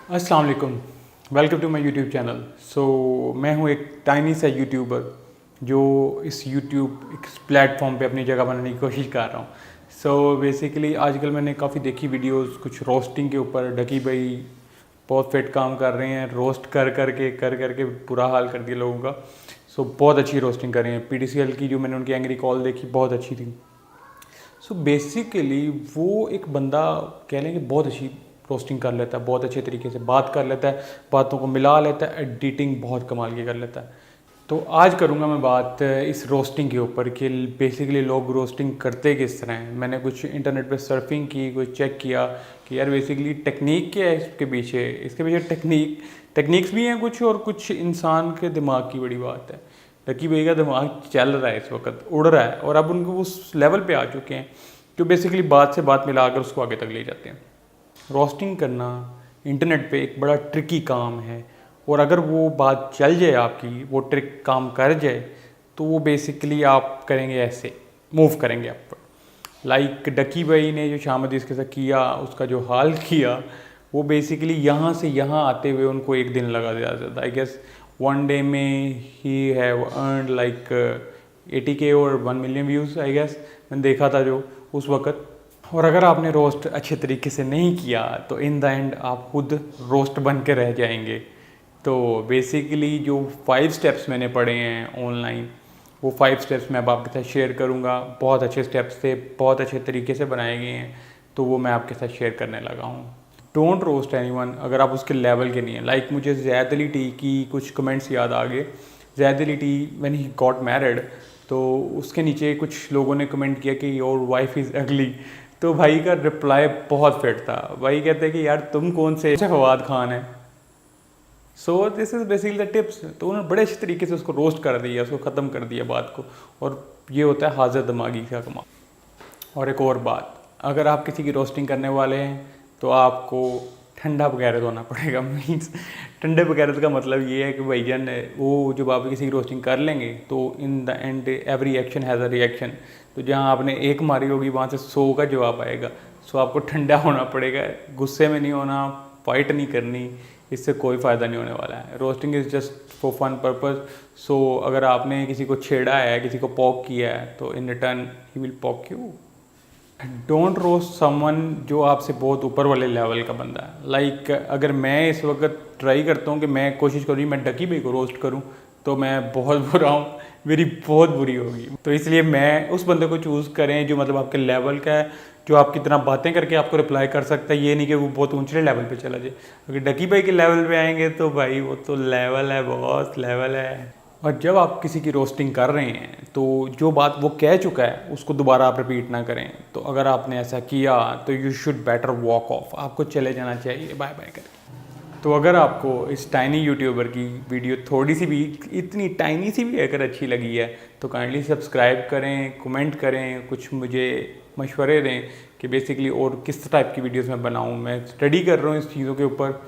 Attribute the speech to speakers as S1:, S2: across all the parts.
S1: अस्सलाम वालेकुम, welcome to my YouTube channel. मैं हूँ एक टाइनी सा यूट्यूबर जो इस यूट्यूब इस प्लेटफॉर्म पे अपनी जगह बनाने की कोशिश कर रहा हूँ। बेसिकली आजकल मैंने काफ़ी देखी वीडियोस कुछ रोस्टिंग के ऊपर। डकी भाई बहुत फिट काम कर रहे हैं, रोस्ट कर करके बुरा हाल कर दिया लोगों का। बहुत अच्छी रोस्टिंग कर रहे हैं। PTCL की जो मैंने उनकी एंग्री कॉल देखी बहुत अच्छी थी। बेसिकली वो एक बंदा कह लें कि बहुत अच्छी रोस्टिंग कर लेता है, बहुत अच्छे तरीके से बात कर लेता है, बातों को मिला लेता है, एडिटिंग बहुत कमाल की कर लेता है। तो आज करूँगा मैं बात इस रोस्टिंग के ऊपर कि बेसिकली लोग रोस्टिंग करते किस तरह हैं। मैंने कुछ इंटरनेट पे सर्फिंग की, कुछ चेक किया कि यार बेसिकली टेक्निक क्या है इसके पीछे। टेक्निक्स भी हैं कुछ, और कुछ इंसान के दिमाग की बड़ी बात है। लकी भाई का दिमाग चल रहा है, इस वक्त उड़ रहा है, और अब उनको उस लेवल पे आ चुके हैं जो बेसिकली बात से बात मिलाकर उसको आगे तक ले जाते हैं। रोस्टिंग करना इंटरनेट पे एक बड़ा ट्रिकी काम है, और अगर वो बात चल जाए आपकी, वो ट्रिक काम कर जाए, तो वो बेसिकली आप करेंगे ऐसे, मूव करेंगे आप पर। लाइक डकी भाई ने जो शाम इसके साथ किया, उसका जो हाल किया, वो बेसिकली यहाँ से यहाँ आते हुए उनको एक दिन लगा दिया था। आई गेस वन डे में he have earned like 80K और 1 मिलियन व्यूज़। आई गेस मैंने देखा था जो उस वक्त। और अगर आपने रोस्ट अच्छे तरीके से नहीं किया तो इन द एंड आप खुद रोस्ट बन के रह जाएंगे। तो बेसिकली जो 5 स्टेप्स मैंने पढ़े हैं ऑनलाइन, वो 5 स्टेप्स मैं अब आपके साथ शेयर करूँगा। बहुत अच्छे स्टेप्स थे, बहुत अच्छे तरीके से बनाए गए हैं, तो वो मैं आपके साथ शेयर करने लगा हूँ। डोंट रोस्ट एनीवन अगर आप उसके लेवल के नहीं हैं। लाइक मुझे ज़ैद अली टी की कुछ कमेंट्स याद आ गए। Zaid Ali T when he got married, तो उसके नीचे कुछ लोगों ने कमेंट किया कि योर वाइफ इज़ अगली। तो भाई का रिप्लाई बहुत फिट था। भाई कहते हैं कि यार तुम कौन से फवाद खान है। This is basically the tips. तो उन्होंने बड़े अच्छे तरीके से उसको रोस्ट कर दिया, उसको ख़त्म कर दिया बात को। और ये होता है हाजिर दिमागी का कमाल। और एक और बात, अगर आप किसी की रोस्टिंग करने वाले हैं तो आपको ठंडा बगैरत होना पड़ेगा। मीन्स ठंडे बगैरत का मतलब ये है कि भाईजान वो जब आप किसी की रोस्टिंग कर लेंगे तो in the end every action has a reaction. तो जहाँ आपने एक मारी होगी वहाँ से 100 का जवाब आएगा। आपको ठंडा होना पड़ेगा, गुस्से में नहीं होना, फाइट नहीं करनी, इससे कोई फ़ायदा नहीं होने वाला है। Roasting is just for fun purpose. अगर आपने किसी को छेड़ा है, किसी को पॉक किया है, तो in return he will pock you. Don't roast someone जो आपसे बहुत ऊपर वाले लेवल का बंदा है। लाइक अगर मैं इस वक्त ट्राई करता हूँ कि मैं कोशिश करूँ मैं डकी भाई को रोस्ट करूँ, तो मैं बहुत बुरा हूँ, मेरी बहुत बुरी होगी। तो इसलिए मैं उस बंदे को चूज़ करें जो मतलब आपके लेवल का है, जो आपकी तरह बातें करके आपको रिप्लाई कर सकता है। ये नहीं कि वो बहुत ऊंचे लेवल पे चला जाए। अगर डकी भाई के लेवल पे आएंगे तो भाई वो तो लेवल है, बहुत लेवल है। और जब आप किसी की रोस्टिंग कर रहे हैं तो जो बात वो कह चुका है उसको दोबारा आप रिपीट ना करें। तो अगर आपने ऐसा किया तो you should better walk of, आपको चले जाना चाहिए बाय बाय करके। तो अगर आपको इस टाइनी यूट्यूबर की वीडियो थोड़ी सी भी, इतनी टाइनी सी भी अगर अच्छी लगी है, तो काइंडली सब्सक्राइब करें, कमेंट करें, कुछ मुझे मशवरे दें कि बेसिकली और किस टाइप की वीडियोस मैं बनाऊं। मैं स्टडी कर रहा हूँ इस चीज़ों के ऊपर।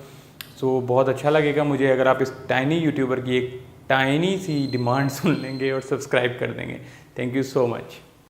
S1: बहुत अच्छा लगेगा मुझे अगर आप इस टाइनी यूट्यूबर की एक टाइनी सी डिमांड सुन लेंगे और सब्सक्राइब कर देंगे। Thank you so much.